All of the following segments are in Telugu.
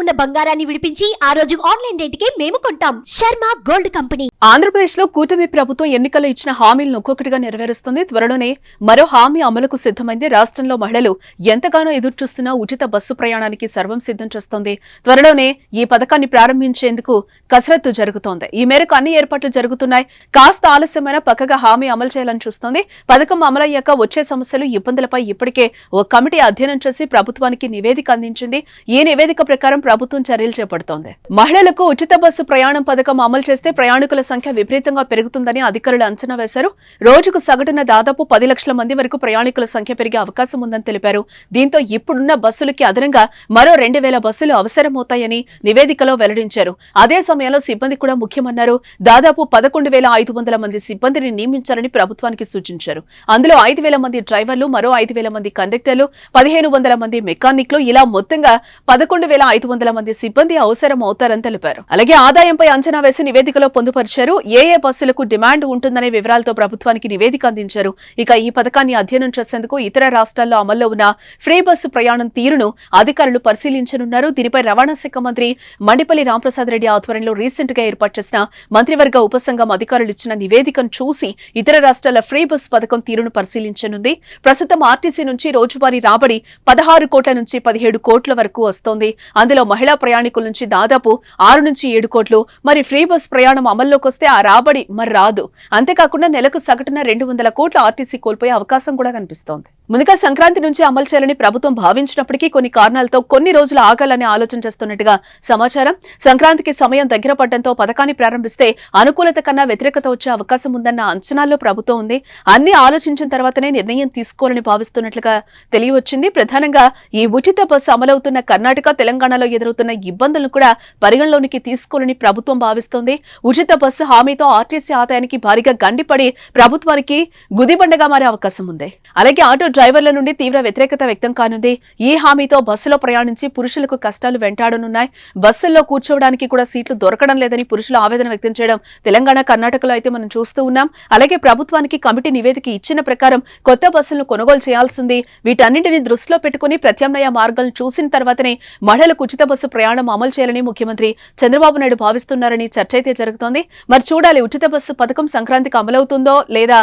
ఉన్న బంగారాన్ని విడిపించి ఆ రోజు ఆన్లైన్ రేటుకే మేము కొంటాం. Sharma gold company. ఆంధ్రప్రదేశ్ లో కూటమి ప్రభుత్వం ఎన్నికల్లో ఇచ్చిన హామీలను ఒక్కొక్కటిగా నెరవేరుస్తుంది. త్వరలోనే మరో హామీ అమలుకు సిద్ధమైంది. రాష్ట్రంలో మహిళలు ఎంతగానో ఎదురుచూస్తున్న ఉచిత బస్సు ప్రయాణానికి సర్వం సిద్ధం చేస్తోంది. త్వరలోనే ఈ పథకాన్ని ప్రారంభించేందుకు కసరత్తు జరుగుతోంది. ఈ మేరకు అన్ని ఏర్పాట్లు జరుగుతున్నాయి. కాస్త ఆలస్యమైన పక్కగా హామీ అమలు చేయాలని చూస్తోంది. పథకం అమలయ్యాక వచ్చే సమస్యలు, ఇబ్బందులపై ఇప్పటికే ఓ కమిటీ అధ్యయనం చేసి ప్రభుత్వానికి నివేదిక అందించింది. ఈ నివేదిక ప్రకారం ప్రభుత్వం చర్యలు చేపడుతోంది. మహిళలకు ఉచిత బస్సు ప్రయాణం పథకం అమలు చేస్తే ప్రయాణికుల సంఖ్య విపరీతంగా పెరుగుతుందని అధికారులు అంచనా వేశారు. రోజుకు సగటున దాదాపు 10 లక్షల మంది వరకు ప్రయాణికుల సంఖ్య పెరిగే అవకాశం ఉందని తెలిపారు. దీంతో ఇప్పుడున్న బస్సులకి అదనంగా మరో 2000 బస్సులు అవసరమవుతాయని నివేదికలో వెల్లడించారు. అదే సమయంలో సిబ్బంది కూడా ముఖ్యమన్నారు. దాదాపు 11,500 మంది సిబ్బందిని నియమించాలని ప్రభుత్వానికి సూచించారు. అందులో 5,000 మంది డ్రైవర్లు, మరో 5,000 మంది కండక్టర్లు, 1,500 మంది మెకానిక్లు, ఇలా మొత్తంగా 11,500 మంది సిబ్బంది అవసరం అవుతారని తెలిపారు. అలాగే ఆదాయంపై అంచనా వేసి నివేదికలో పొందుపరిచారు. ఏ బస్సులకు డిమాండ్ ఉంటుందనే వివరాలతో ప్రభుత్వానికి నివేదిక అందించారు. ఇక ఈ పథకాన్ని అధ్యయనం చేసేందుకు ఇతర రాష్ట్రాల్లో అమల్లో ఉన్న ఫ్రీ బస్సు ప్రయాణం తీరును అధికారులు పరిశీలించనున్నారు. దీనిపై రవాణా శాఖ మంత్రి మండిపల్లి రాంప్రసాద్ రెడ్డి ఆధ్వర్యంలో రీసెంట్ గా ఏర్పాటు చేసిన మంత్రివర్గ ఉపసంఘం అధికారులు ఇచ్చిన నివేదికను చూసి ఇతర రాష్ట్రాల ఫ్రీ బస్సు పథకం తీరును పరిశీలించనుంది. ప్రస్తుతం ఆర్టీసీ నుంచి రోజువారీ రాబడి 16 కోట్ల నుంచి 17 కోట్ల వరకు వస్తోంది. అందులో మహిళా ప్రయాణికుల నుంచి దాదాపు 6 నుంచి 7 కోట్లు. మరి ఫ్రీ బస్ ప్రయాణం అమల్లోకి వస్తే ఆ రాబడి మరి రాదు. అంతేకాకుండా నెలకు సగటున 200 కోట్ల ఆర్టీసీ కోల్పోయే అవకాశం కూడా కనిపిస్తోంది. ముందుగా సంక్రాంతి నుంచి అమలు చేయాలని ప్రభుత్వం భావించినప్పటికీ కొన్ని కారణాలతో కొన్ని రోజులు ఆగాలని ఆలోచన చేస్తున్నట్టుగా సమాచారం. సంక్రాంతికి సమయం దగ్గర పడడంతో పథకాన్ని ప్రారంభిస్తే అనుకూలత కన్నా వ్యతిరేకత వచ్చే అవకాశం ఉందన్న అంచనాల్లో ప్రభుత్వం ఉంది. అన్ని ఆలోచించిన తర్వాతనే నిర్ణయం తీసుకోవాలని భావిస్తున్నట్లుగా తెలియవచ్చింది. ప్రధానంగా ఈ ఉచిత బస్సు అమలవుతున్న కర్ణాటక, తెలంగాణలో ఎదురవుతున్న ఇబ్బందులను కూడా పరిగణలోనికి తీసుకోవాలని ప్రభుత్వం భావిస్తోంది. ఉచిత బస్సు హామీతో ఆర్టీసీ ఆదాయానికి భారీగా గండిపడి ప్రభుత్వానికి గుదిబండగా మారే అవకాశం ఉంది. అలాగే ఆటో డ్రైవర్ల నుండి తీవ్ర వ్యతిరేకత వ్యక్తం కానుంది. ఈ హామీతో బస్సులో ప్రయాణించి పురుషులకు కష్టాలు వెంటాడనున్నాయి. బస్సుల్లో కూర్చోవడానికి కూడా సీట్లు దొరకడం లేదని పురుషులు ఆవేదన వ్యక్తం చేయడం తెలంగాణ, కర్ణాటకలో అయితే మనం చూస్తూ ఉన్నాం. అలాగే ప్రభుత్వానికి కమిటీ నివేదిక ఇచ్చిన ప్రకారం కొత్త బస్సులను కొనుగోలు చేయాల్సింది. వీటన్నింటినీ దృష్టిలో పెట్టుకుని ప్రత్యామ్నాయ మార్గాలను చూసిన తర్వాతనే మహిళలకు ఉచిత బస్సు ప్రయాణం అమలు చేయాలని ముఖ్యమంత్రి చంద్రబాబు నాయుడు భావిస్తున్నారని చర్చ అయితే జరుగుతోంది. మరి చూడాలి, ఉచిత బస్సు పథకం సంక్రాంతికి అమలవుతుందో లేదా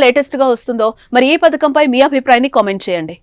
లేటెస్ట్ గా వస్తుందో. మరి ఈ పథకంపై మీ అభిప్రాయాన్ని కామెంట్ చేయండి.